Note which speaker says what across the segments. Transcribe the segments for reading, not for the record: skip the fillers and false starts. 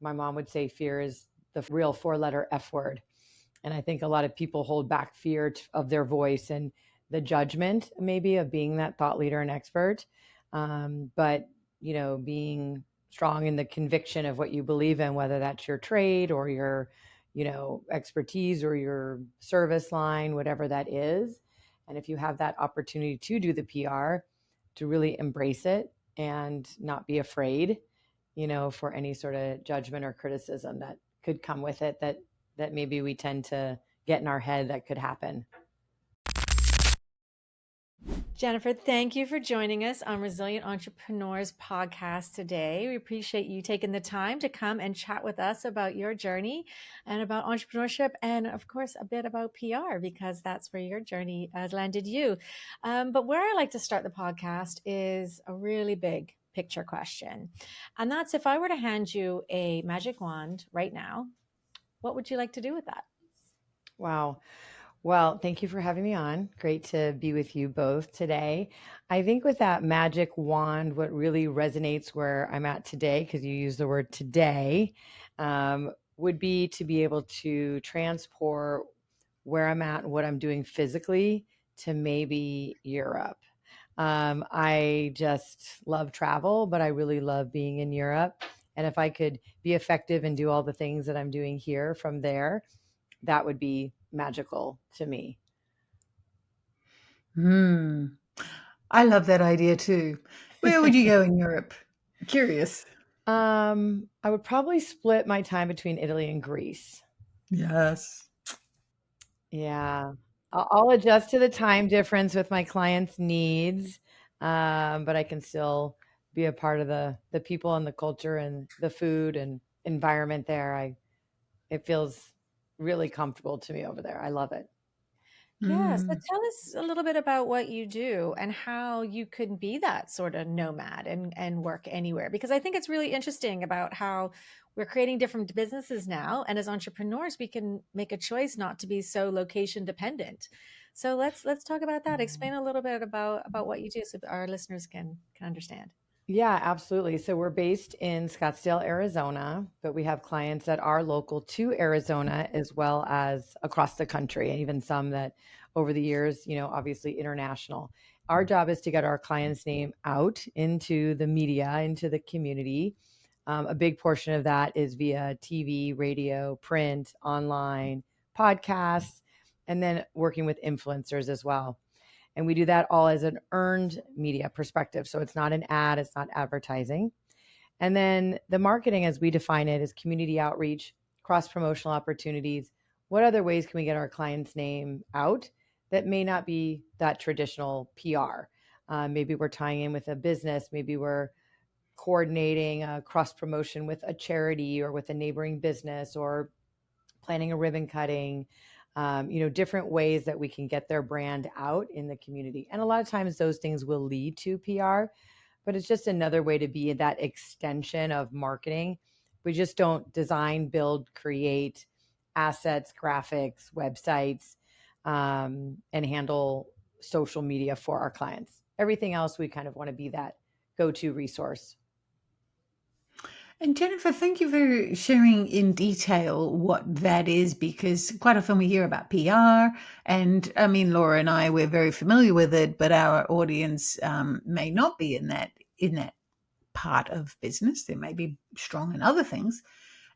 Speaker 1: my mom would say fear is the real 4-letter F word. And I think a lot of people hold back fear of their voice and the judgment, maybe, of being that thought leader and expert. But, being strong in the conviction of what you believe in, whether that's your trade or your, expertise or your service line, whatever that is. And if you have that opportunity to do the PR, to really embrace it and not be afraid, for any sort of judgment or criticism that could come with it, that maybe we tend to get in our head that could happen.
Speaker 2: Jennifer, thank you for joining us on Resilient Entrepreneurs podcast today. We appreciate you taking the time to come and chat with us about your journey and about entrepreneurship, and of course, a bit about PR, because that's where your journey has landed you. But where I like to start the podcast is a really big picture question. And that's, if I were to hand you a magic wand right now, what would you like to do with that?
Speaker 1: Wow. Well, thank you for having me on. Great to be with you both today. I think with that magic wand, what really resonates where I'm at today, because you use the word today, would be to be able to transport where I'm at and what I'm doing physically to maybe Europe. I just love travel, but I really love being in Europe. And if I could be effective and do all the things that I'm doing here from there, that would be magical to me.
Speaker 3: I love that idea too. Where would you go in Europe? Curious.
Speaker 1: I would probably split my time between Italy and Greece.
Speaker 3: Yes.
Speaker 1: Yeah. I'll adjust to the time difference with my clients' needs, but I can still be a part of the people and the culture and the food and environment there. It feels really comfortable to me over there. I love it.
Speaker 2: Yeah, so
Speaker 3: Mm.
Speaker 2: tell us a little bit about what you do and how you can be that sort of nomad and work anywhere. Because I think it's really interesting about how we're creating different businesses now, and as entrepreneurs, we can make a choice not to be so location dependent. So let's talk about that. Explain a little bit about what you do so our listeners can understand.
Speaker 1: Yeah, absolutely. So we're based in Scottsdale, Arizona, but we have clients that are local to Arizona as well as across the country, and even some that over the years, obviously international. Our job is to get our clients' name out into the media, into the community. A big portion of that is via TV, radio, print, online, podcasts, and then working with influencers as well. And we do that all as an earned media perspective. So it's not an ad, it's not advertising. And then the marketing, as we define it, is community outreach, cross promotional opportunities. What other ways can we get our client's name out that may not be that traditional PR? Maybe we're tying in with a business, maybe we're coordinating a cross promotion with a charity or with a neighboring business, or planning a ribbon cutting, different ways that we can get their brand out in the community. And a lot of times those things will lead to PR, but it's just another way to be that extension of marketing. We just don't design, build, create assets, graphics, websites, and handle social media for our clients. Everything else, we kind of want to be that go to resource.
Speaker 3: And Jennifer, thank you for sharing in detail what that is, because quite often we hear about PR, and I mean, Laura and I, we're very familiar with it, but our audience may not be in that part of business. They may be strong in other things,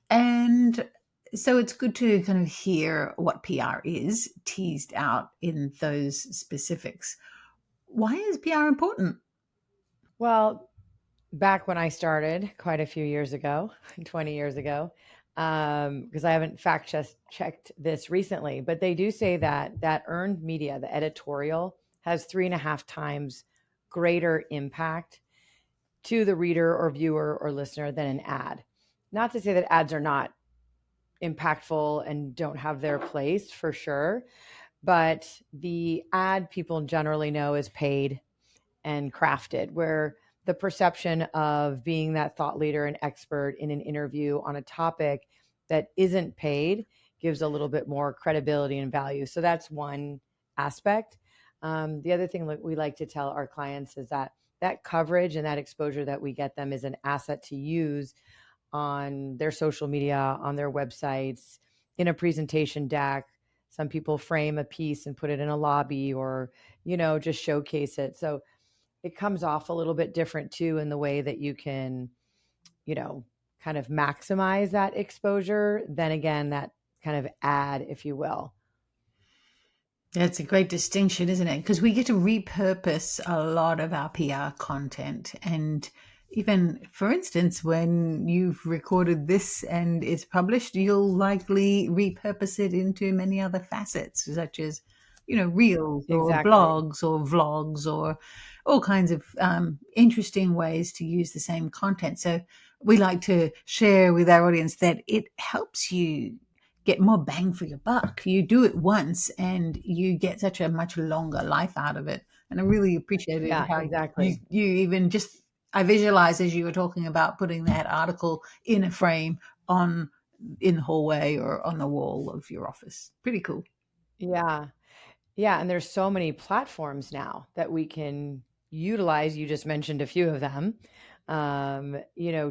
Speaker 3: and so it's good to kind of hear what PR is teased out in those specifics. Why is PR important?
Speaker 1: Well, back when I started quite a few years ago, 20 years ago, because I haven't fact checked this recently, but they do say that earned media, the editorial, has 3.5 times greater impact to the reader or viewer or listener than an ad. Not to say that ads are not impactful and don't have their place, for sure, but the ad people generally know is paid and crafted, where the perception of being that thought leader and expert in an interview on a topic that isn't paid gives a little bit more credibility and value. So that's one aspect. The other thing that we like to tell our clients is that that coverage and that exposure that we get them is an asset to use on their social media, on their websites, in a presentation deck. Some people frame a piece and put it in a lobby, or, just showcase it. So it comes off a little bit different too, in the way that you can, you know, kind of maximize that exposure. Then again, that kind of ad, if you will.
Speaker 3: That's a great distinction, isn't it? Because we get to repurpose a lot of our PR content. And even, for instance, when you've recorded this and it's published, you'll likely repurpose it into many other facets, such as, reels or
Speaker 1: Exactly.
Speaker 3: blogs or vlogs or all kinds of interesting ways to use the same content. So we like to share with our audience that it helps you get more bang for your buck. You do it once and you get such a much longer life out of it. And I really appreciated
Speaker 1: Yeah,
Speaker 3: how you,
Speaker 1: exactly.
Speaker 3: you even just, I visualized as you were talking about putting that article in a frame on in the hallway or on the wall of your office. Pretty cool.
Speaker 1: Yeah. Yeah. And there's so many platforms now that we can utilize. You just mentioned a few of them,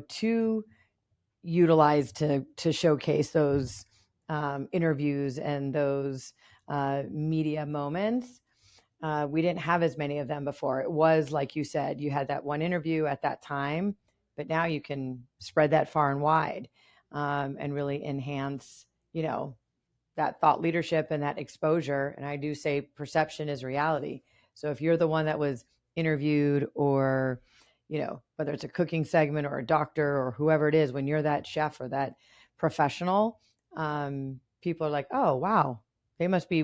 Speaker 1: to utilize to showcase those interviews and those media moments. We didn't have as many of them before. It was like you said, you had that one interview at that time, but now you can spread that far and wide, and really enhance, that thought leadership and that exposure. And I do say perception is reality. So if you're the one that was interviewed, or, whether it's a cooking segment or a doctor or whoever it is, when you're that chef or that professional, people are like, oh, wow, they must be,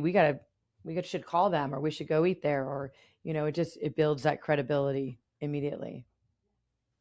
Speaker 1: should call them, or we should go eat there. Or, it builds that credibility immediately.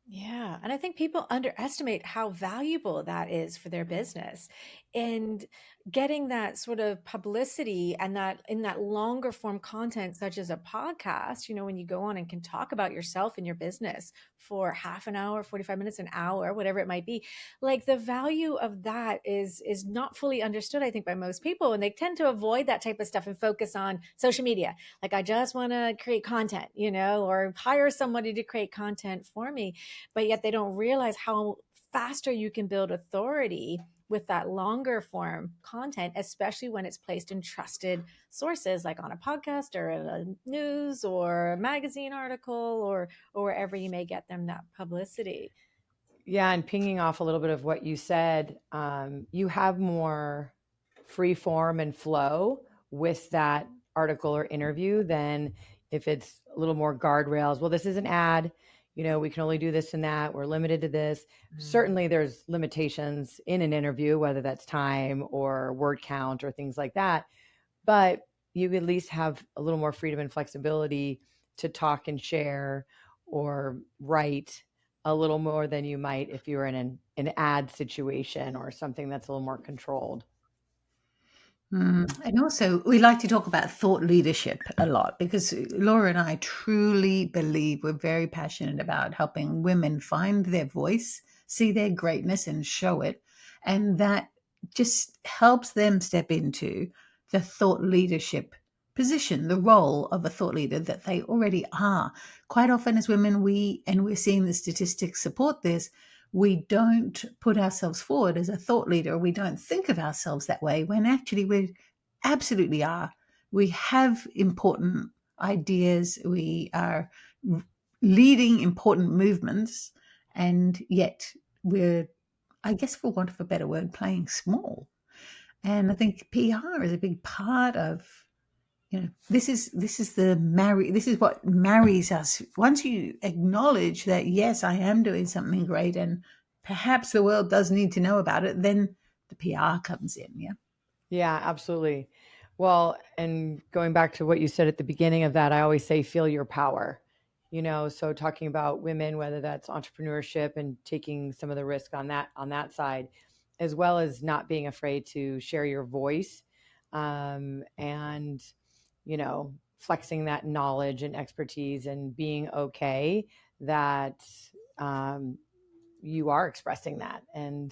Speaker 2: Yeah. And I think people underestimate how valuable that is for their business. And getting that sort of publicity and that in that longer form content, such as a podcast, when you go on and can talk about yourself and your business for half an hour, 45 minutes, an hour, whatever it might be, like the value of that is not fully understood, I think, by most people. And they tend to avoid that type of stuff and focus on social media. Like, I just want to create content, or hire somebody to create content for me, but yet they don't realize how faster you can build authority with that longer form content, especially when it's placed in trusted sources like on a podcast or a news or a magazine article, or wherever you may get them that publicity.
Speaker 1: Yeah, and pinging off a little bit of what you said, you have more free form and flow with that article or interview than if it's a little more guardrails. Well, this is an ad, we can only do this and that. We're limited to this.
Speaker 3: Mm.
Speaker 1: Certainly, there's limitations in an interview, whether that's time or word count or things like that. But you at least have a little more freedom and flexibility to talk and share or write a little more than you might if you were in an ad situation or something that's a little more controlled.
Speaker 3: And also, we like to talk about thought leadership a lot because Laura and I truly believe we're very passionate about helping women find their voice, see their greatness, and show it. And that just helps them step into the thought leadership position, the role of a thought leader that they already are. Quite often, as women, and we're seeing the statistics support this, we don't put ourselves forward as a thought leader. We don't think of ourselves that way when actually we absolutely are. We have important ideas. We are leading important movements, and yet we're, I guess, for want of a better word, playing small. And I think PR is a big part of, this is what marries us. Once you acknowledge that, yes, I am doing something great and perhaps the world does need to know about it, then the PR comes in. Yeah.
Speaker 1: Yeah, absolutely. Well, and going back to what you said at the beginning of that, I always say feel your power. So talking about women, whether that's entrepreneurship and taking some of the risk on that side, as well as not being afraid to share your voice, and flexing that knowledge and expertise, and being okay that, um, you are expressing that. And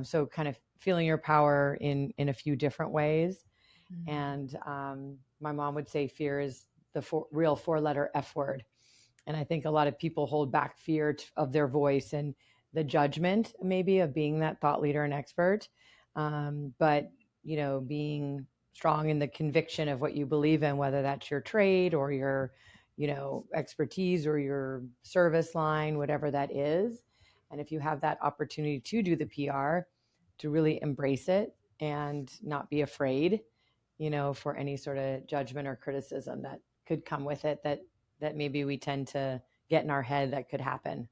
Speaker 1: so kind of feeling your power in a few different ways.
Speaker 2: Mm.
Speaker 1: And my mom would say fear is the real four-letter F word. And I think a lot of people hold back fear of their voice, and the judgment maybe of being that thought leader and expert, but being strong in the conviction of what you believe in, whether that's your trade or your expertise or your service line, whatever that is. And if you have that opportunity to do the PR, to really embrace it and not be afraid, for any sort of judgment or criticism that could come with it, that maybe we tend to get in our head that could happen.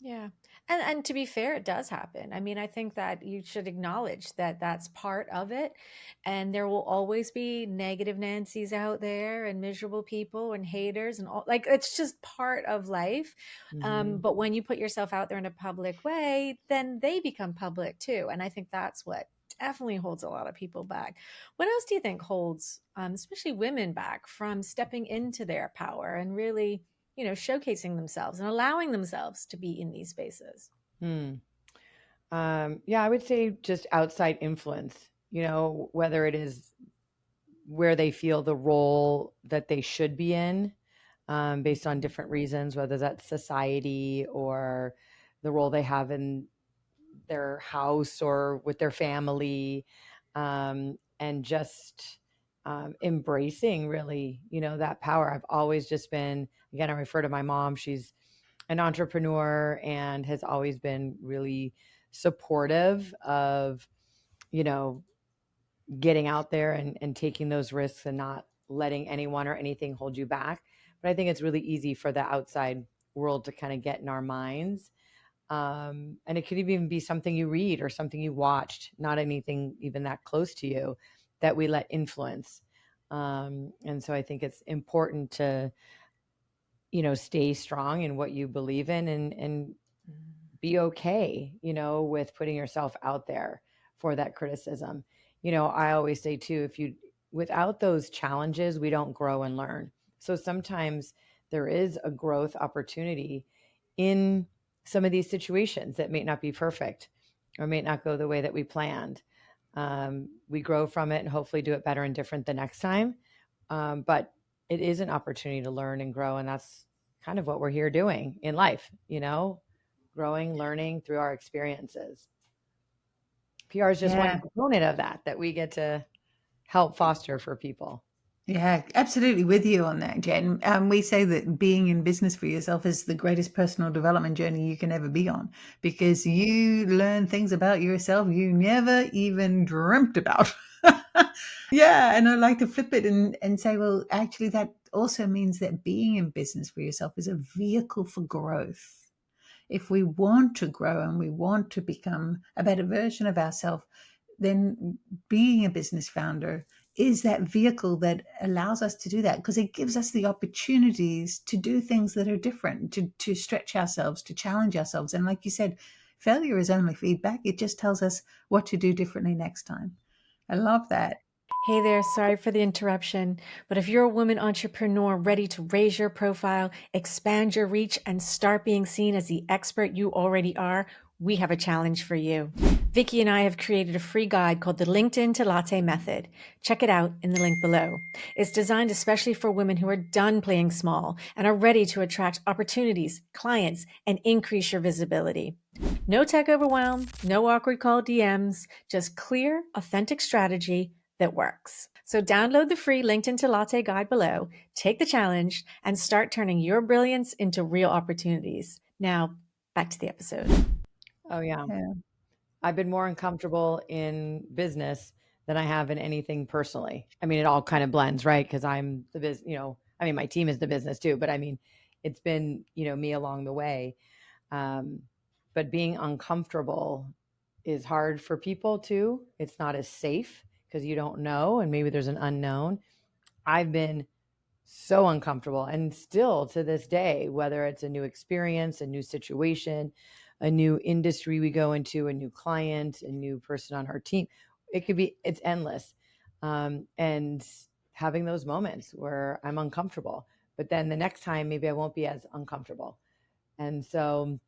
Speaker 2: Yeah. And to be fair, it does happen. I mean, I think that you should acknowledge that that's part of it. And there will always be negative Nancy's out there and miserable people and haters and all, like it's just part of life.
Speaker 1: Mm-hmm.
Speaker 2: But when you put yourself out there in a public way, then they become public too. And I think that's what definitely holds a lot of people back. What else do you think holds, especially women, back from stepping into their power and really, showcasing themselves and allowing themselves to be in these spaces?
Speaker 1: Hmm. Yeah, I would say just outside influence, whether it is where they feel the role that they should be in, based on different reasons, whether that's society or the role they have in their house or with their family, and just embracing really, that power. I've always just been, again, I refer to my mom. She's an entrepreneur and has always been really supportive of, you know, getting out there and taking those risks and not letting anyone or anything hold you back. But I think it's really easy for the outside world to kind of get in our minds. And it could even be something you read or something you watched, not anything even that close to you, that we let influence. And so I think it's important to, stay strong in what you believe in, and be okay, with putting yourself out there for that criticism. I always say too, without those challenges, we don't grow and learn. So sometimes there is a growth opportunity in some of these situations that may not be perfect or may not go the way that we planned. We grow from it and hopefully do it better and different the next time. But it is an opportunity to learn and grow. And that's kind of what we're here doing in life, growing, learning through our experiences. PR is just one
Speaker 3: Yeah.
Speaker 1: component of that we get to help foster for people.
Speaker 3: Yeah, absolutely with you on that, Jen. We say that being in business for yourself is the greatest personal development journey you can ever be on because you learn things about yourself you never even dreamt about. Yeah, and I like to flip it and say, well, actually, that also means that being in business for yourself is a vehicle for growth. If we want to grow and we want to become a better version of ourselves, then being a business founder is that vehicle that allows us to do that because it gives us the opportunities to do things that are different, to stretch ourselves, to challenge ourselves. And like you said, failure is only feedback. It just tells us what to do differently next time. I love that.
Speaker 2: Hey there, sorry for the interruption, but if you're a woman entrepreneur ready to raise your profile, expand your reach, and start being seen as the expert you already are, we have a challenge for you. Vicky and I have created a free guide called the LinkedIn to Latte Method. Check it out in the link below. It's designed especially for women who are done playing small and are ready to attract opportunities, clients, and increase your visibility. No tech overwhelm, no awkward call DMs, just clear, authentic strategy that works. So download the free LinkedIn to Latte guide below, take the challenge, and start turning your brilliance into real opportunities. Now, back to the episode.
Speaker 1: Oh, yeah.
Speaker 3: Yeah.
Speaker 1: I've been more uncomfortable in business than I have in anything personally. I mean, it all kind of blends, right? Because I'm the business, I mean, my team is the business too, but I mean, it's been, me along the way. Um, but being uncomfortable is hard for people too. It's not as safe because you don't know, and maybe there's an unknown. I've been so uncomfortable, and still to this day, whether it's a new experience, a new situation, a new industry we go into, a new client, a new person on our team, it's endless. And having those moments where I'm uncomfortable, but then the next time maybe I won't be as uncomfortable. And so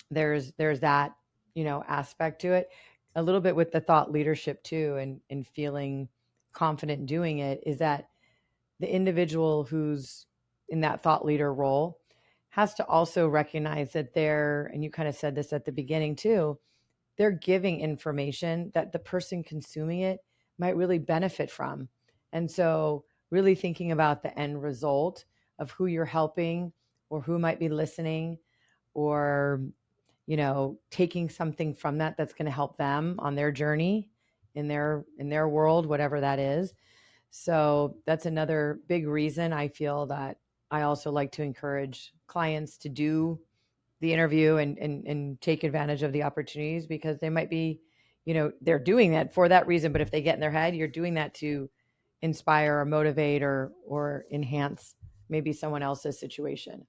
Speaker 1: there's that, aspect to it. A little bit with the thought leadership too, and feeling confident doing it, is that the individual who's in that thought leader role has to also recognize that they're, and you kind of said this at the beginning too, they're giving information that the person consuming it might really benefit from. And so, really thinking about the end result of who you're helping or who might be listening, or, taking something from that that's going to help them on their journey in their world, whatever that is. So, that's another big reason I feel that I also like to encourage clients to do the interview and take advantage of the opportunities, because they might be, they're doing that for that reason. But if they get in their head, you're doing that to inspire or motivate or enhance maybe someone else's situation.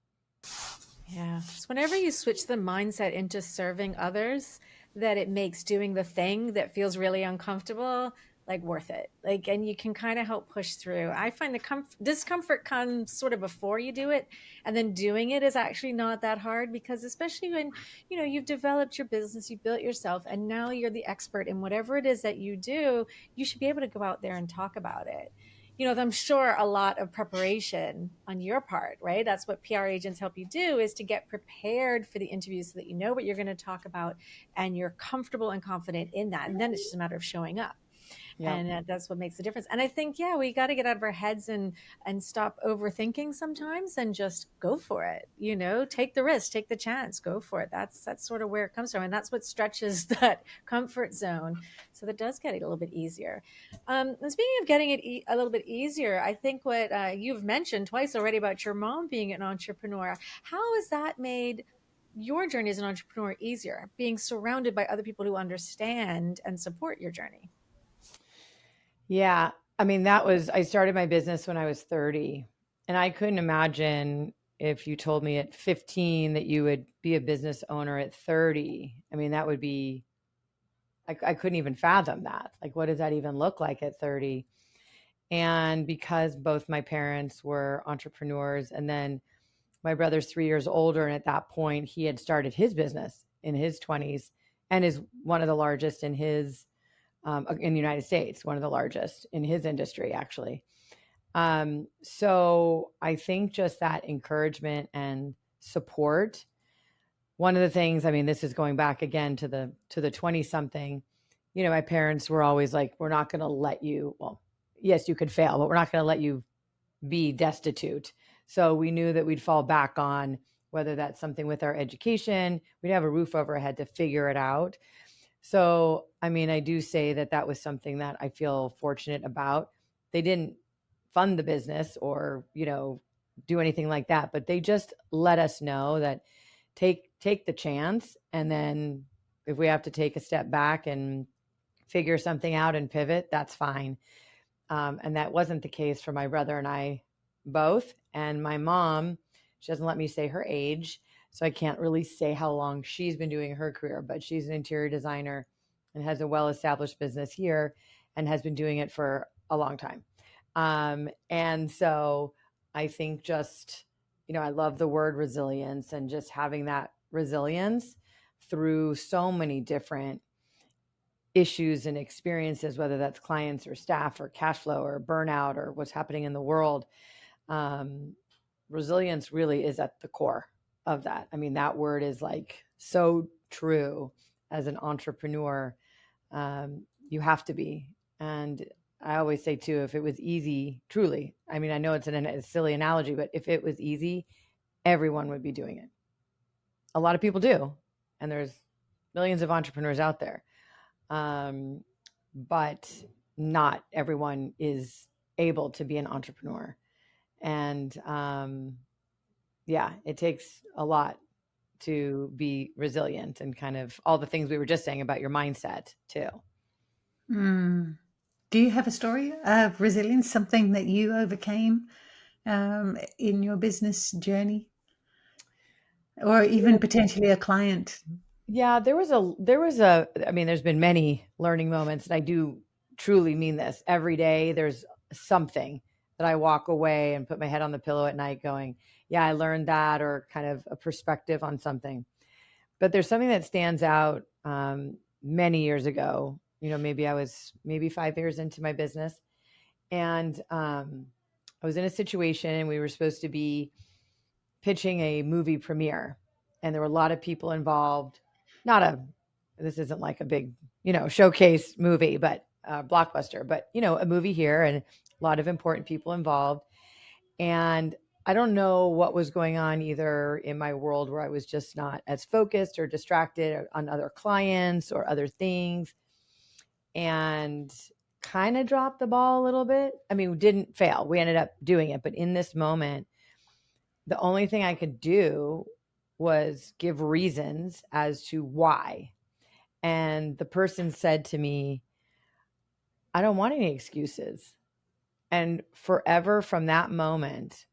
Speaker 2: Yeah. So whenever you switch the mindset into serving others, that it makes doing the thing that feels really uncomfortable like worth it. Like, and you can kind of help push through. I find the discomfort comes sort of before you do it, and then doing it is actually not that hard, because especially when, you've developed your business, you built yourself, and now you're the expert in whatever it is that you do, you should be able to go out there and talk about it. I'm sure a lot of preparation on your part, right? That's what PR agents help you do, is to get prepared for the interview so that you know what you're going to talk about and you're comfortable and confident in that. And then it's just a matter of showing up.
Speaker 1: Yep.
Speaker 2: And that's what makes the difference. And I think, yeah, we got to get out of our heads and stop overthinking sometimes and just go for it. Take the risk, take the chance, go for it. That's sort of where it comes from, and that's what stretches that comfort zone, so that does get it a little bit easier. And speaking of getting it a little bit easier, I think what you've mentioned twice already about your mom being an entrepreneur. How has that made your journey as an entrepreneur easier, being surrounded by other people who understand and support your journey?
Speaker 1: Yeah. I mean, I started my business when I was 30, and I couldn't imagine if you told me at 15 that you would be a business owner at 30. I mean, that would be, I couldn't even fathom that. Like, what does that even look like at 30? And because both my parents were entrepreneurs, and then my brother's 3 years older, and at that point he had started his business in his 20s and is one of the largest in the United States, one of the largest in his industry, actually. So I think just that encouragement and support. One of the things, I mean, this is going back again to the 20 something, my parents were always like, we're not going to let you, well, yes, you could fail, but we're not going to let you be destitute. So we knew that we'd fall back on, whether that's something with our education, we'd have a roof over our head to figure it out. So, I mean, I do say that that was something that I feel fortunate about. They didn't fund the business or, do anything like that, but they just let us know that take the chance, and then if we have to take a step back and figure something out and pivot, that's fine. And that wasn't the case for my brother and I both. And my mom, she doesn't let me say her age, so I can't really say how long she's been doing her career, but she's an interior designer and has a well established business here and has been doing it for a long time. And so I think just, I love the word resilience, and just having that resilience through so many different issues and experiences, whether that's clients or staff or cash flow or burnout or what's happening in the world. Um, Resilience really is at the core of that. I mean, that word is like so true as an entrepreneur. You have to be. And I always say too, if it was easy, truly, I mean, I know it's a silly analogy, but if it was easy, everyone would be doing it. A lot of people do. And there's millions of entrepreneurs out there. Um, but not everyone is able to be an entrepreneur. And yeah, it takes a lot to be resilient, and kind of all the things we were just saying about your mindset too.
Speaker 3: Mm. Do you have a story of resilience, something that you overcame in your business journey, or even potentially a client?
Speaker 1: Yeah, there was a I mean, there's been many learning moments, and I do truly mean this. Every day there's something that I walk away and put my head on the pillow at night going, yeah, I learned that, or kind of a perspective on something. But there's something that stands out many years ago. Maybe I was maybe 5 years into my business, and I was in a situation, and we were supposed to be pitching a movie premiere, and there were a lot of people involved. Not a, this isn't like a big, showcase movie, but blockbuster, but a movie here, and a lot of important people involved. And I don't know what was going on either in my world where I was just not as focused or distracted on other clients or other things, and kind of dropped the ball a little bit. I mean, we didn't fail. We ended up doing it. But in this moment, the only thing I could do was give reasons as to why. And the person said to me, I don't want any excuses. And forever from that moment,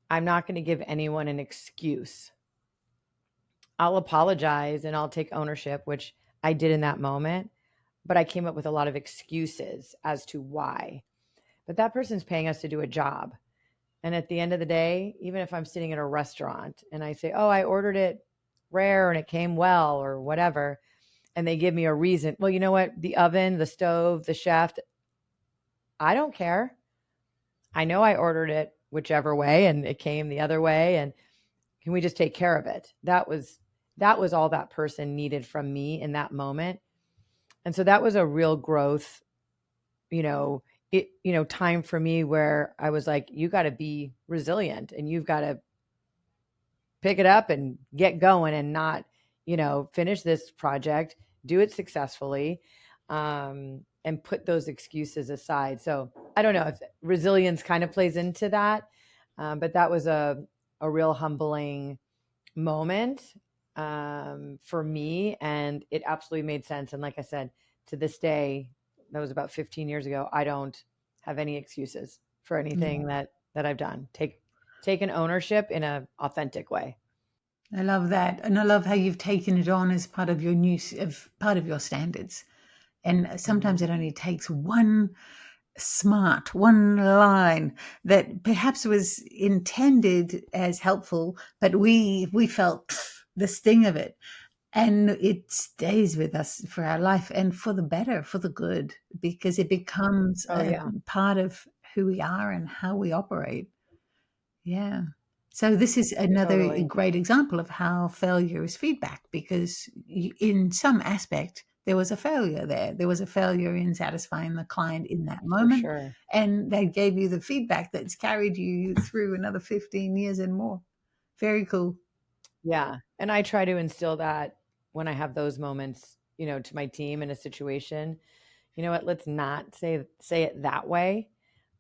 Speaker 1: I'm not going to give anyone an excuse. I'll apologize and I'll take ownership, which I did in that moment. But I came up with a lot of excuses as to why. But that person's paying us to do a job. And at the end of the day, even if I'm sitting at a restaurant and I say, oh, I ordered it rare and it came well or whatever, and they give me a reason, well, you know what? The oven, the stove, the chef, I don't care. I know I ordered it whichever way and it came the other way. And can we just take care of it? That was all that person needed from me in that moment. And so that was a real growth, time for me where I was like, you got to be resilient and you've got to pick it up and get going and not, finish this project, do it successfully, and put those excuses aside. So I don't know if resilience kind of plays into that, but that was a real humbling moment for me, and it absolutely made sense. And like I said, to this day, that was about 15 years ago, I don't have any excuses for anything that I've done. Taken ownership in an authentic way.
Speaker 3: I love that, and I love how you've taken it on as part of your part of your standards. And sometimes
Speaker 1: Mhm.
Speaker 3: it only takes one one line that perhaps was intended as helpful, but we felt the sting of it, and it stays with us for our life and for the better, for the good, because it becomes
Speaker 1: Oh
Speaker 3: a
Speaker 1: yeah,
Speaker 3: part of who we are and how we operate. Yeah. So this is another
Speaker 1: totally.
Speaker 3: great example of how failure is feedback, because in some aspect there was a failure there. There was a failure in satisfying the client in that
Speaker 1: For
Speaker 3: moment,
Speaker 1: sure.
Speaker 3: and they gave you the feedback that's carried you through another 15 years and more. Very cool.
Speaker 1: Yeah. And I try to instill that when I have those moments, to my team in a situation. You know what? Let's not say it that way,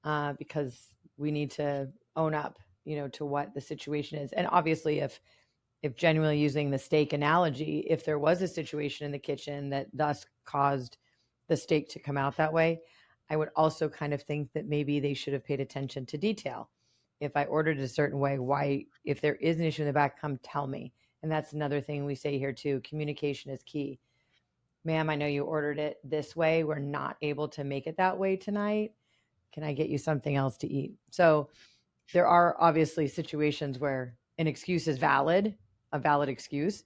Speaker 1: because we need to own up, to what the situation is. And obviously, if genuinely using the steak analogy, if there was a situation in the kitchen that thus caused the steak to come out that way, I would also kind of think that maybe they should have paid attention to detail. If I ordered it a certain way, why, if there is an issue in the back, come tell me. And that's another thing we say here too. Communication is key. Ma'am, I know you ordered it this way. We're not able to make it that way tonight. Can I get you something else to eat? So there are obviously situations where an excuse is valid, a valid excuse,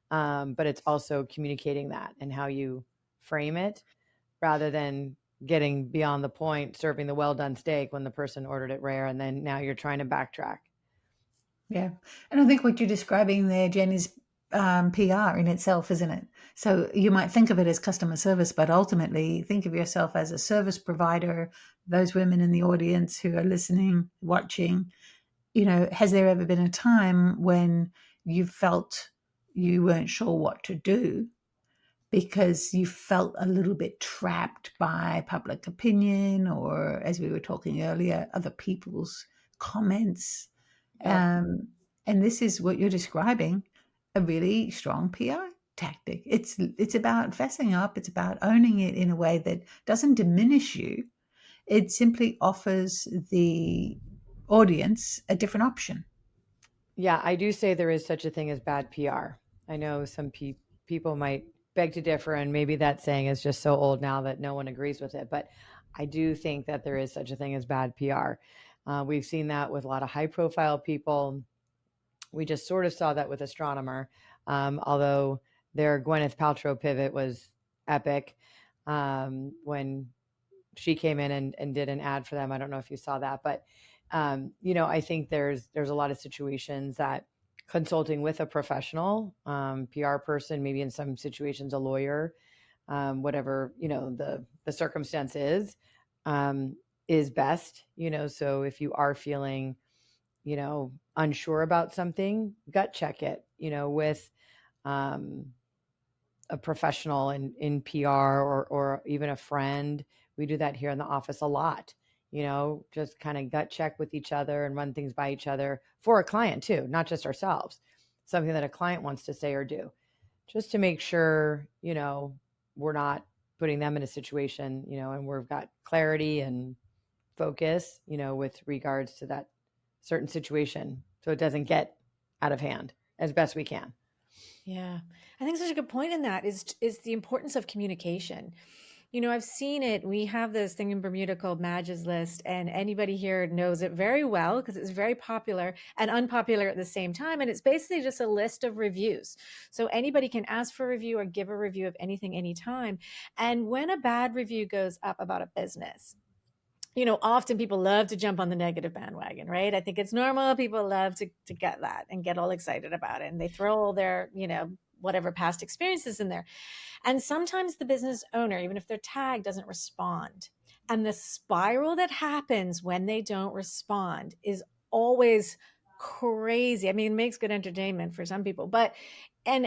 Speaker 1: but it's also communicating that and how you frame it rather than getting beyond the point, serving the well done steak when the person ordered it rare, and then now you're trying to backtrack.
Speaker 3: Yeah. And I think what you're describing there, Jen, is PR in itself, isn't it? So you might think of it as customer service, but ultimately think of yourself as a service provider. Those women in the audience who are listening, watching, has there ever been a time when you felt you weren't sure what to do because you felt a little bit trapped by public opinion or, as we were talking earlier, other people's comments?
Speaker 1: Yep.
Speaker 3: And this is what you're describing, a really strong PR tactic. It's about fessing up. It's about owning it in a way that doesn't diminish you. It simply offers the audience a different option.
Speaker 1: Yeah, I do say there is such a thing as bad PR. I know some people might beg to differ, and maybe that saying is just so old now that no one agrees with it. But I do think that there is such a thing as bad PR. We've seen that with a lot of high profile people. We just sort of saw that with Astronomer, although their Gwyneth Paltrow pivot was epic when she came in and did an ad for them. I don't know if you saw that, but I think there's a lot of situations that consulting with a professional, PR person, maybe in some situations a lawyer, whatever the circumstance um, is best. So if you are feeling unsure about something, gut check it. With um, a professional in PR, or even a friend. We do that here in the office a lot. Just kind of gut check with each other and run things by each other for a client too, not just ourselves. Something that a client wants to say or do, just to make sure, we're not putting them in a situation, and we've got clarity and focus, with regards to that certain situation so it doesn't get out of hand as best we can.
Speaker 2: Yeah. I think such a good point in that is the importance of communication. I've seen it. We have this thing in Bermuda called Madge's List, and anybody here knows it very well because it's very popular and unpopular at the same time. And it's basically just a list of reviews. So anybody can ask for a review or give a review of anything, anytime. And when a bad review goes up about a business, often people love to jump on the negative bandwagon, right? I think it's normal. People love to get that and get all excited about it. And they throw all their, whatever past experiences in there. And sometimes the business owner, even if their tag, doesn't respond. And the spiral that happens when they don't respond is always crazy. I mean, it makes good entertainment for some people, but when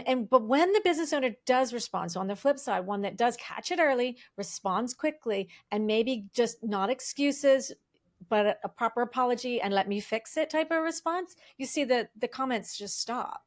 Speaker 2: the business owner does respond, so on the flip side, one that does catch it early, responds quickly, and maybe just not excuses, but a proper apology and let me fix it type of response, you see that the comments just stop.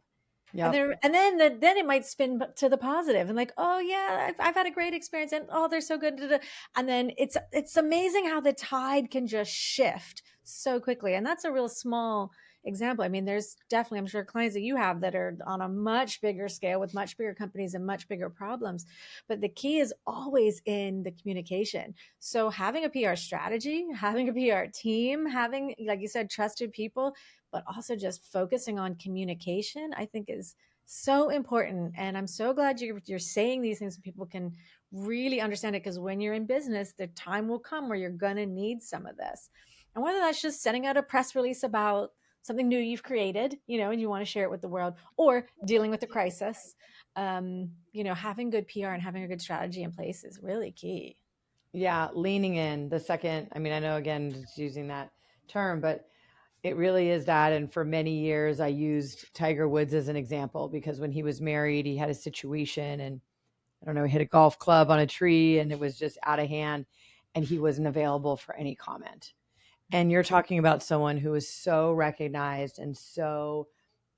Speaker 2: And
Speaker 1: Yep.
Speaker 2: there, and then it might spin to the positive and like, oh yeah, I've had a great experience, and oh they're so good, da, da. And then it's amazing how the tide can just shift so quickly. And that's a real small example. I mean, there's definitely, I'm sure, clients that you have that are on a much bigger scale with much bigger companies and much bigger problems. But the key is always in the communication. So having a PR strategy, having a PR team, having, like you said, trusted people, but also just focusing on communication, I think is so important. And I'm so glad you're saying these things so people can really understand it, because when you're in business, the time will come where you're going to need some of this. And whether that's just sending out a press release about something new you've created, and you want to share it with the world, or dealing with a crisis, having good PR and having a good strategy in place is really key.
Speaker 1: Yeah, leaning in the second. I mean, I know again, just using that term, but it really is that. And for many years, I used Tiger Woods as an example because when he was married, he had a situation and I don't know, he hit a golf club on a tree and it was just out of hand and he wasn't available for any comment. And you're talking about someone who is so recognized and so,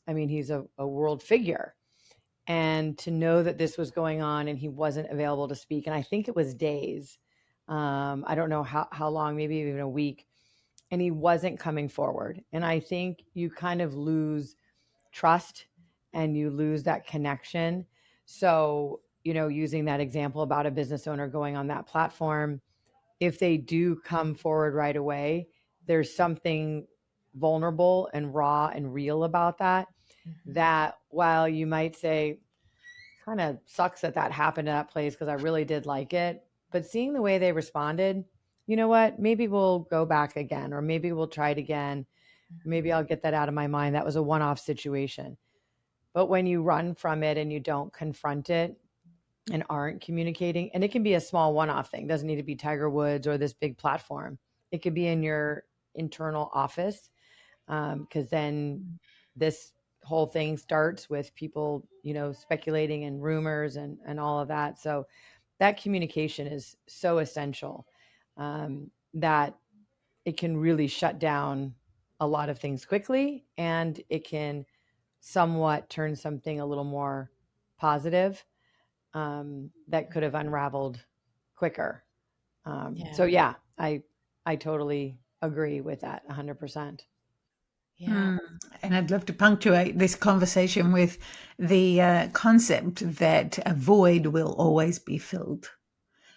Speaker 1: I mean, he's a world figure. And to know that this was going on and he wasn't available to speak, and I think it was days. I don't know how long, maybe even a week, and he wasn't coming forward. And I think you kind of lose trust and you lose that connection. So, using that example about a business owner going on that platform, if they do come forward right away, there's something vulnerable and raw and real about that.
Speaker 2: Mhm.
Speaker 1: That while you might say, kind of sucks that that happened at that place because I really did like it. But seeing the way they responded, you know what? Maybe we'll go back again, or maybe we'll try it again. Maybe I'll get that out of my mind. That was a one off situation. But when you run from it and you don't confront it and aren't communicating, and it can be a small one off thing, doesn't need to be Tiger Woods or this big platform. It could be in your internal office, because then this whole thing starts with people, speculating and rumors and all of that. So that communication is so essential, that it can really shut down a lot of things quickly, and it can somewhat turn something a little more positive, that could have unraveled quicker. So
Speaker 2: Yeah.
Speaker 1: yeah, I totally agree with that 100%.
Speaker 2: Yeah.
Speaker 3: Hmm. And I'd love to punctuate this conversation with the concept that a void will always be filled.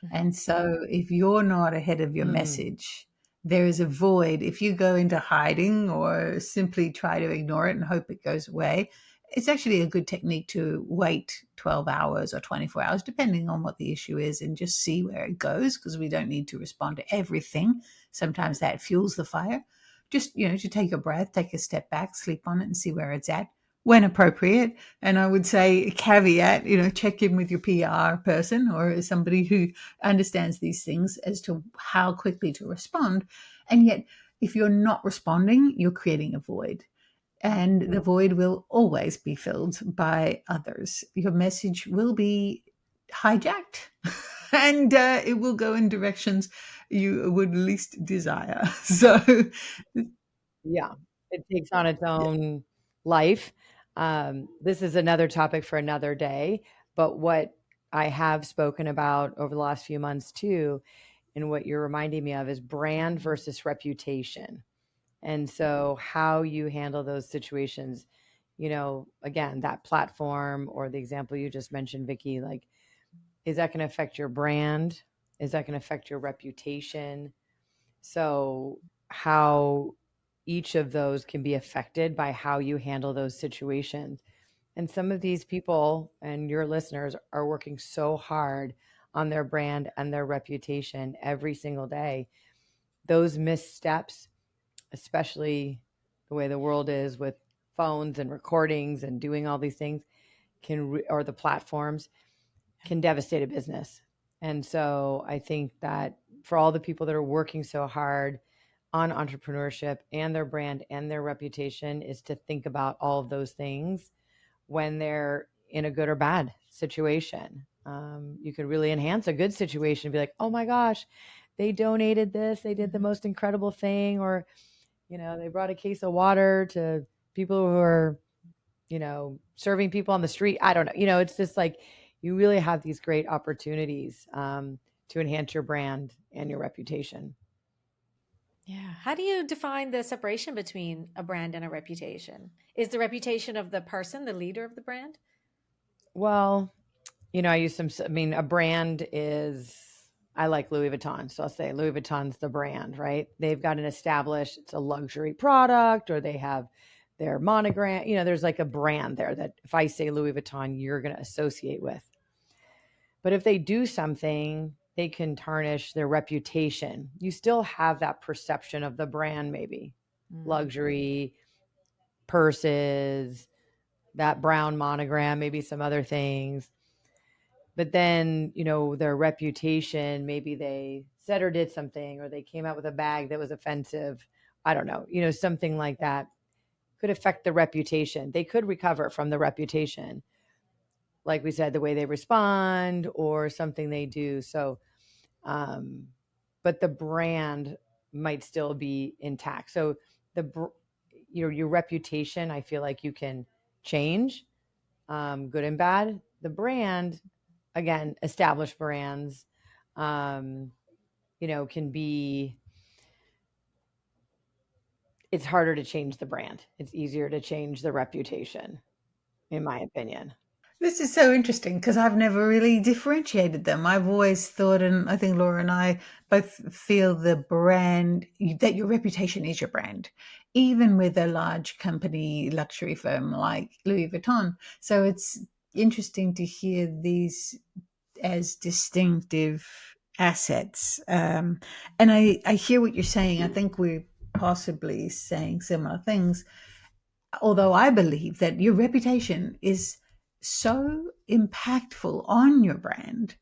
Speaker 2: Mhm.
Speaker 3: And so, if you're not ahead of your
Speaker 1: Mm,
Speaker 3: message, there is a void. If you go into hiding or simply try to ignore it and hope it goes away, it's actually a good technique to wait 12 hours or 24 hours, depending on what the issue is, and just see where it goes, because we don't need to respond to everything. Sometimes that fuels the fire. just, to take a breath, take a step back, sleep on it and see where it's at when appropriate. And I would say caveat, check in with your PR person or somebody who understands these things as to how quickly to respond. And yet, if you're not responding, you're creating a void. And the void will always be filled by others. Your message will be hijacked and it will go in directions you would least desire. So,
Speaker 1: Yeah, it takes on its own life. This is another topic for another day, but what I have spoken about over the last few months too, and what you're reminding me of is brand versus reputation. And so how you handle those situations, again, that platform or the example you just mentioned, Vicky, like, is that going to affect your brand? Is that going to affect your reputation? So how each of those can be affected by how you handle those situations. And some of these people and your listeners are working so hard on their brand and their reputation every single day. Those missteps, especially the way the world is with phones and recordings and doing all these things, or the platforms, can devastate a business. And so I think that for all the people that are working so hard on entrepreneurship and their brand and their reputation, is to think about all of those things when they're in a good or bad situation. You could really enhance a good situation, be like, oh my gosh, they donated this, they did the most incredible thing, or, they brought a case of water to people who are, serving people on the street. I don't know. It's just like you really have these great opportunities to enhance your brand and your reputation.
Speaker 2: Yeah. How do you define the separation between a brand and a reputation? Is the reputation of the person the leader of the brand?
Speaker 1: Well, I use I mean, a brand is, I like Louis Vuitton. So I'll say Louis Vuitton's the brand, right? They've got an established, it's a luxury product, or they have their monogram. There's like a brand there that if I say Louis Vuitton, you're going to associate with. But if they do something, they can tarnish their reputation. You still have that perception of the brand, maybe luxury, purses, that brown monogram, maybe some other things. But then, their reputation, maybe they said or did something, or they came out with a bag that was offensive. I don't know, something like that could affect the reputation. They could recover from the reputation, like we said, the way they respond or something they do. So, but the brand might still be intact. So your reputation, I feel like you can change, good and bad. The brand, again, established brands, can be, it's harder to change the brand. It's easier to change the reputation, in my opinion.
Speaker 3: this is so interesting because I've never really differentiated them. I've always thought, and I think Laura and I both feel the brand, that your reputation is your brand, even with a large company luxury firm like Louis Vuitton. So it's interesting to hear these as distinctive assets. And I hear what you're saying. I think we're possibly saying similar things, although I believe that your reputation is so impactful on your brand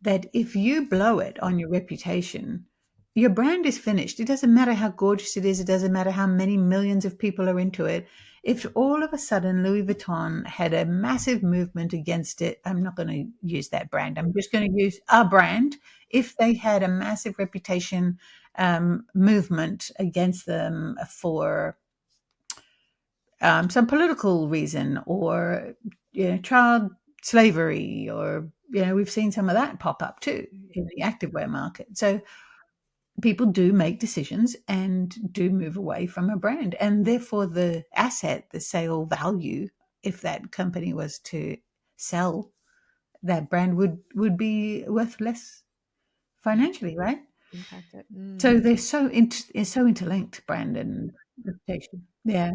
Speaker 3: that if you blow it on your reputation, your brand is finished. It doesn't matter how gorgeous it is, it doesn't matter how many millions of people are into it. If all of a sudden Louis Vuitton had a massive movement against it, I'm not going to use that brand, I'm just going to use a brand. If they had a massive reputation movement against them for some political reason, or child slavery, or we've seen some of that pop up too in the activewear market. So people do make decisions and do move away from a brand, and therefore the asset, the sale value, if that company was to sell, that brand would be worth less financially, right?
Speaker 2: Impacted.
Speaker 3: So they're so interlinked, brand and reputation. Yeah.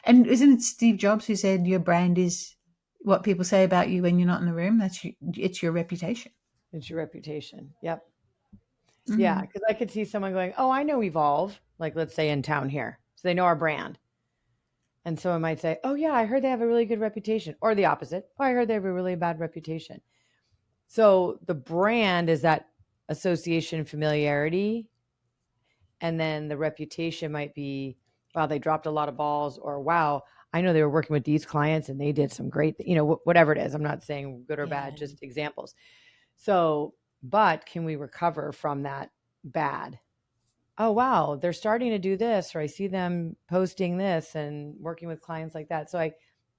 Speaker 3: And isn't it Steve Jobs who said your brand is what people say about you when you're not in the room? It's your reputation.
Speaker 1: It's your reputation. Yep. Yeah,
Speaker 3: Mm.
Speaker 1: because I could see someone going, "Oh, I know Evolve," like let's say in town here. So they know our brand. And someone might say, oh, yeah, I heard they have a really good reputation. Or the opposite. Oh, I heard they have a really bad reputation. So the brand is that association familiarity. And then the reputation might be, wow, they dropped a lot of balls, or wow, I know they were working with these clients and they did some great, whatever it is. I'm not saying good or bad,
Speaker 2: Yeah.
Speaker 1: just examples. So, but can we recover from that bad? Oh, wow, they're starting to do this, or I see them posting this and working with clients like that. So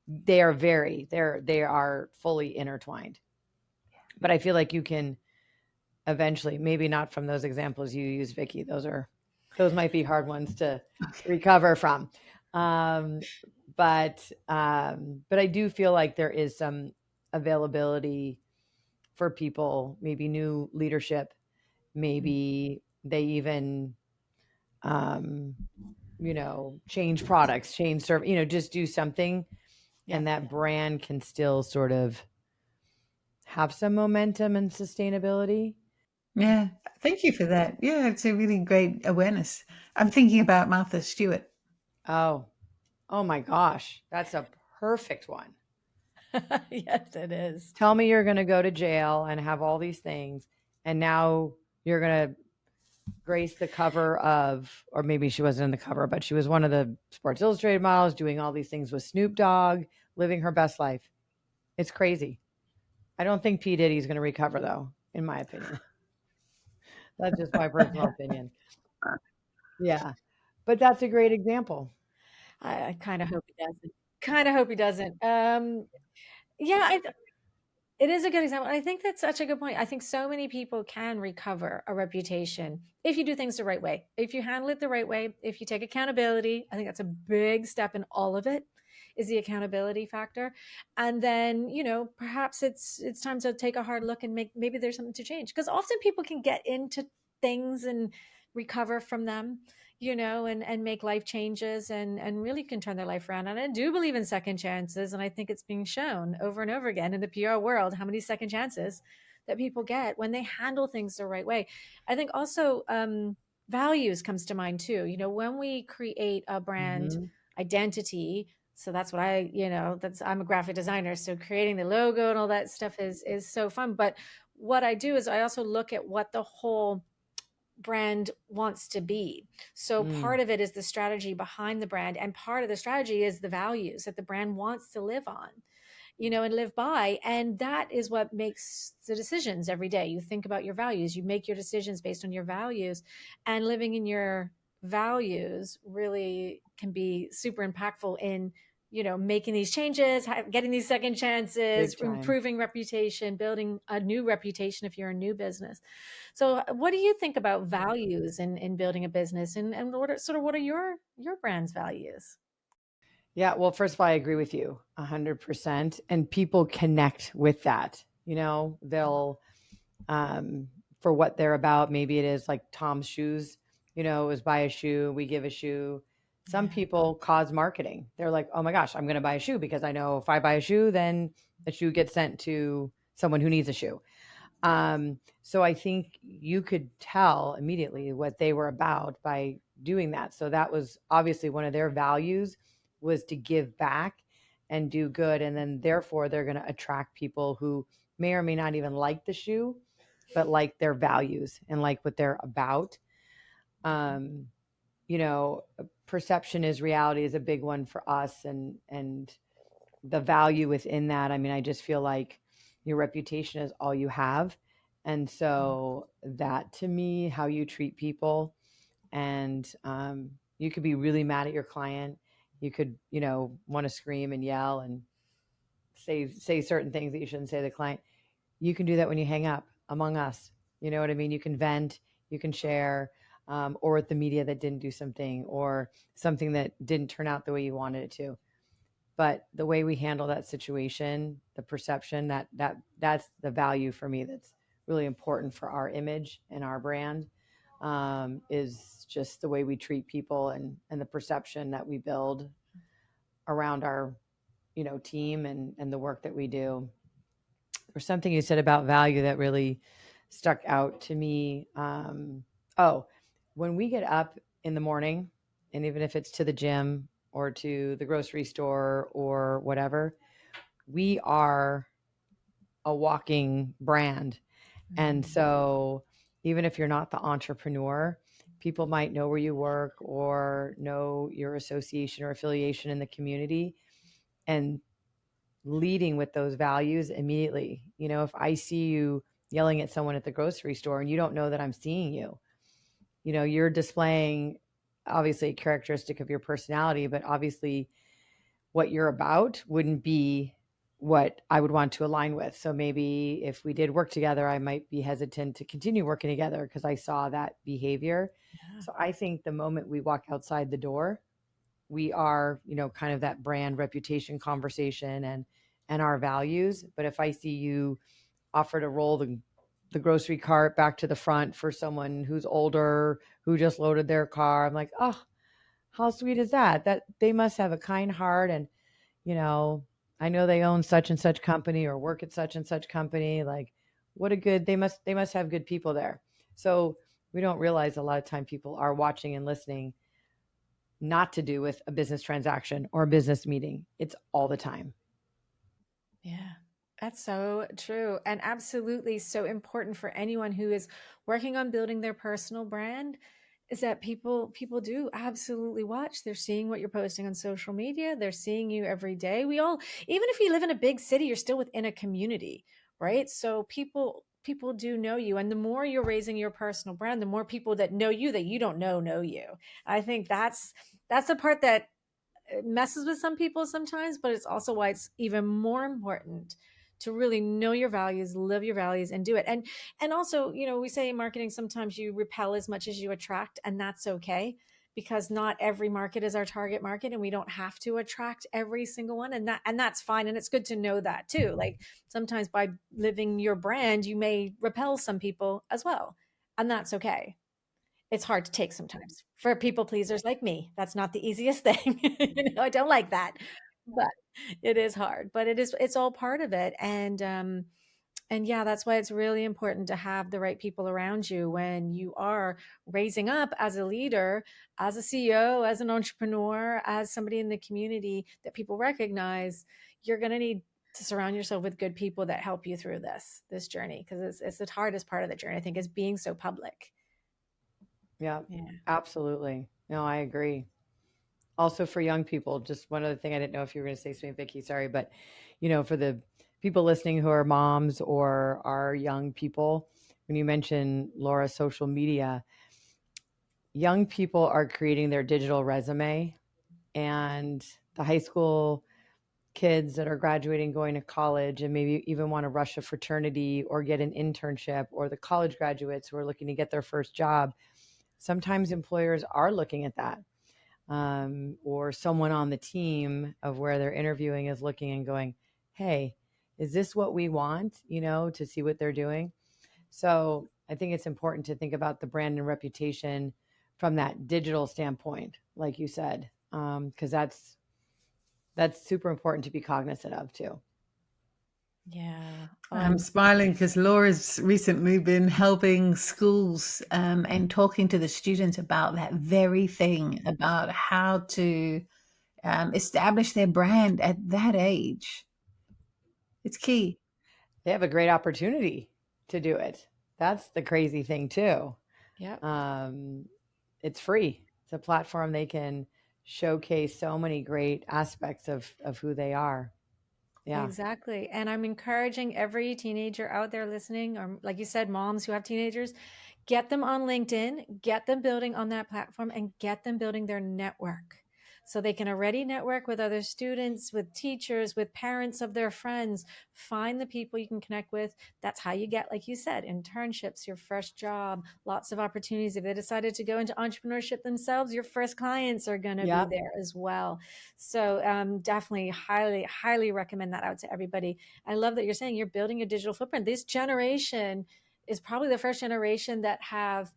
Speaker 1: they are fully intertwined. But I feel like you can eventually, maybe not from those examples you use, Vicky. Those might be hard ones to recover from. Um, but I do feel like there is some availability for people, maybe new leadership, maybe they even um, change products, change service, just do something,
Speaker 2: Yeah.
Speaker 1: and that brand can still sort of have some momentum and sustainability.
Speaker 3: Yeah, thank you for that. Yeah, it's a really great awareness. I'm thinking about Martha Stewart.
Speaker 1: Oh, oh my gosh, that's a perfect one.
Speaker 2: Yes, it is.
Speaker 1: Tell me you're going to go to jail and have all these things, and now you're going to grace the cover of, or maybe she wasn't in the cover, but she was one of the Sports Illustrated models doing all these things with Snoop Dogg, living her best life. It's crazy. I don't think P. Diddy's going to recover, though, in my opinion. That's just my personal opinion. Yeah. But that's a great example.
Speaker 2: I kind of hope he doesn't. Kind of hope he doesn't. Yeah, it is a good example. I think that's such a good point. I think so many people can recover a reputation if you do things the right way. If you handle it the right way, if you take accountability, I think that's a big step in all of it is the accountability factor. And then, perhaps it's time to take a hard look and maybe there's something to change because often people can get into things and recover from them, and make life changes and really can turn their life around. And I do believe in second chances. And I think it's being shown over and over again in the PR world how many second chances that people get when they handle things the right way. I think also values comes to mind too. When we create a brand
Speaker 1: Mm-hmm.
Speaker 2: identity, so that's what I'm a graphic designer. So creating the logo and all that stuff is so fun. But what I do is I also look at what the whole brand wants to be. So
Speaker 1: Mm.
Speaker 2: part of it is the strategy behind the brand, and part of the strategy is the values that the brand wants to live on, and live by. And that is what makes the decisions every day. You think about your values, you make your decisions based on your values, and living in your values really can be super impactful in making these changes, getting these second chances,
Speaker 1: Big time.
Speaker 2: improving reputation, building a new reputation if you're a new business. So, what do you think about values in building a business, and what are your brand's values?
Speaker 1: Yeah, well, first of all, I agree with you 100%. And people connect with that. They'll, um, for what they're about, maybe it is like Tom's shoes, it was buy a shoe, we give a shoe. Some
Speaker 2: Yeah.
Speaker 1: people cause marketing. They're like, oh my gosh, I'm going to buy a shoe because I know if I buy a shoe, then the shoe gets sent to someone who needs a shoe. So I think you could tell immediately what they were about by doing that. So that was obviously one of their values was to give back and do good. And then therefore they're going to attract people who may or may not even like the shoe, but like their values and like what they're about. Um, Perception is reality is a big one for us, and the value within that. I mean, I just feel like your reputation is all you have. And so that to me, how you treat people, and you could be really mad at your client. You could, want to scream and yell and say certain things that you shouldn't say to the client. You can do that when you hang up among us. You know what I mean? You can vent, you can share, or with the media that didn't do something, or something that didn't turn out the way you wanted it to. But the way we handle that situation, the perception, that's the value for me that's really important for our image and our brand, is just the way we treat people, and the perception that we build around our team, and the work that we do. There's something you said about value that really stuck out to me. Oh, when we get up in the morning and even if it's to the gym or to the grocery store or whatever, we are a walking brand. And
Speaker 2: Mm.
Speaker 1: so even if you're not the entrepreneur, people might know where you work or know your association or affiliation in the community, and leading with those values immediately. If I see you yelling at someone at the grocery store and you don't know that I'm seeing you, you're displaying obviously a characteristic of your personality, but obviously what you're about wouldn't be what I would want to align with. So maybe if we did work together, I might be hesitant to continue working together because I saw that behavior.
Speaker 2: Yeah.
Speaker 1: So I think the moment we walk outside the door, we are, kind of that brand reputation conversation and our values. But if I see you offer to roll the grocery cart back to the front for someone who's older who just loaded their car, I'm like, oh, how sweet is that? That they must have a kind heart, and you know, I know they own such and such company or work at such and such company. Like, what a good they must have good people there. So we don't realize a lot of time people are watching and listening, not to do with a business transaction or a business meeting. It's all the time.
Speaker 2: Yeah, that's so true. And absolutely so important for anyone who is working on building their personal brand is that people do absolutely watch. They're seeing what you're posting on social media. They're seeing you every day. We all, even if you live in a big city, you're still within a community, right? So people do know you. And the more you're raising your personal brand, the more people that you don't know you. I think that's the part that it messes with some people sometimes, but it's also why it's even more important to really know your values, live your values, and do it. And also, we say in marketing sometimes you repel as much as you attract, and that's okay because not every market is our target market, and we don't have to attract every single one, and that's fine. And it's good to know that too. Like sometimes by living your brand, you may repel some people as well, and that's okay. It's hard to take sometimes for people pleasers like me. That's not the easiest thing. I don't like that, but it is hard. But it's all part of it. And yeah, that's why it's really important to have the right people around you when you are raising up as a leader, as a CEO, as an entrepreneur, as somebody in the community that people recognize. You're going to need to surround yourself with good people that help you through this journey, because it's the hardest part of the journey, I think, is being so public.
Speaker 1: Yeah,
Speaker 2: Yeah.
Speaker 1: absolutely. No, I agree. Also for young people, just one other thing, I didn't know if you were going to say something, Vicky, sorry, but for the people listening who are moms or are young people, when you mention Laura, social media, young people are creating their digital resume, and the high school kids that are graduating, going to college, and maybe even want to rush a fraternity or get an internship, or the college graduates who are looking to get their first job, sometimes employers are looking at that, or someone on the team of where they're interviewing is looking and going, hey, is this what we want, to see what they're doing. So I think it's important to think about the brand and reputation from that digital standpoint, like you said, because that's super important to be cognizant of too.
Speaker 2: Yeah.
Speaker 3: I'm
Speaker 2: On.
Speaker 3: smiling because Laura's recently been helping schools and talking to the students about that very thing, about how to establish their brand at that age. It's key.
Speaker 1: They have a great opportunity to do it. That's the crazy thing too.
Speaker 2: Yep.
Speaker 1: Um, it's free. It's a platform they can showcase so many great aspects of who they are. Yeah.
Speaker 2: Exactly. And I'm encouraging every teenager out there listening, or like you said, moms who have teenagers, get them on LinkedIn, get them building on that platform, and get them building their network. So they can already network with other students, with teachers, with parents of their friends. Find the people you can connect with. That's how you get, like you said, internships, your first job, lots of opportunities. If they decided to go into entrepreneurship themselves, your first clients are going to be
Speaker 1: Yep.
Speaker 2: there as well. So definitely highly, highly recommend that out to everybody. I love that you're saying you're building a digital footprint. This generation is probably the first generation that have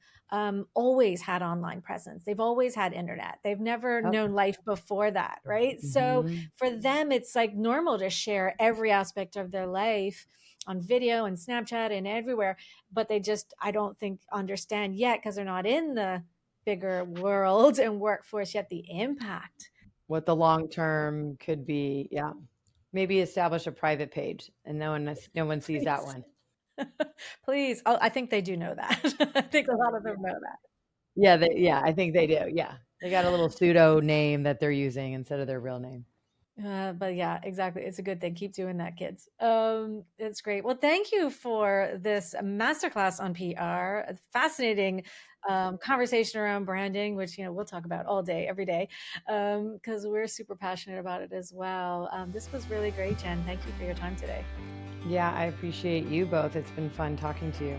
Speaker 2: always had online presence. They've always had internet. They've never
Speaker 1: Yep.
Speaker 2: known life before that, right? So
Speaker 1: Hmm.
Speaker 2: for them, it's like normal to share every aspect of their life on video and Snapchat and everywhere, but they just, I don't think, understand yet because they're not in the bigger world and workforce, yet the impact.
Speaker 1: What the long term could be. Yeah. Maybe establish a private page and no one sees that
Speaker 2: Please.
Speaker 1: one.
Speaker 2: Please. Oh, I think they do know that. I think a lot of them know that.
Speaker 1: Yeah, I think they do. Yeah. They got a little pseudo name that they're using instead of their real name.
Speaker 2: But yeah, exactly. It's a good thing. Keep doing that, kids. It's great. Well, thank you for this masterclass on PR. A fascinating conversation around branding, which we'll talk about all day, every day, because we're super passionate about it as well. This was really great, Jen. Thank you for your time today.
Speaker 1: Yeah, I appreciate you both. It's been fun talking to you.